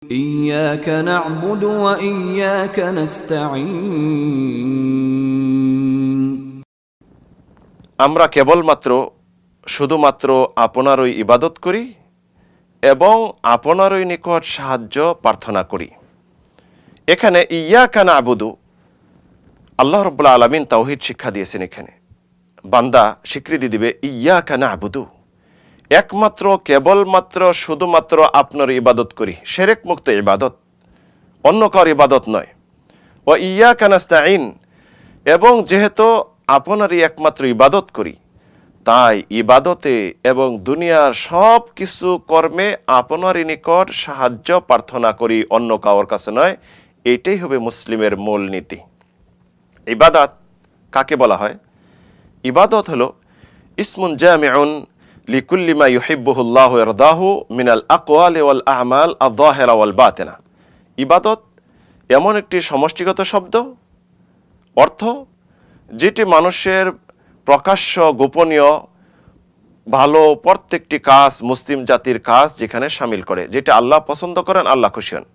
إياك نعبد وإياك نستعين আমরা কেবলমাত্র শুধুমাত্র আপনারই ইবাদত করি এবং আপনারই নিকট সাহায্য প্রার্থনা করি। এখানে ইয়াকা না'বুদু, আল্লাহ রাব্বুল আলামিন তাওহীদ শিক্ষা দিয়েছেন। এখানে বান্দা স্বীকৃতি দিবে ইয়াকা না'বুদু, একমাত্র কেবলমাত্র শুধুমাত্র আপনার ইবাদত করি, শিরক মুক্ত ইবাদত, অন্য কার ইবাদত নয়। ওয়া ইয়াকা নাস্তাঈন, এবং যেহেতু আপনারই একমাত্র ইবাদত করি, তাই ইবাদতে এবং দুনিয়ার সব কিছু কর্মে আপনারই নিকট সাহায্য প্রার্থনা করি, অন্য কারোর কাছে নয়। এটাই হবে মুসলিমের মূল নীতি। ইবাদত কাকে বলা হয়? ইবাদত হলো ইসমুন জামিউন লিকুল্লি মা ইউহিব্বুহুল্লাহু ওয়া ইয়ারদাহু মিনাল আকওয়ালি ওয়াল আ'মাল আয-যাহিরা ওয়াল বাতিনা। ইবাদত এমন একটি সমষ্টিগত শব্দ, অর্থ যেটি মানুষের প্রকাশ্য গোপনীয় ভালো প্রত্যেকটি কাজ, মুসলিম জাতির কাজ যেখানে শামিল করে, যেটা আল্লাহ পছন্দ করেন, আল্লাহ খুশি হন।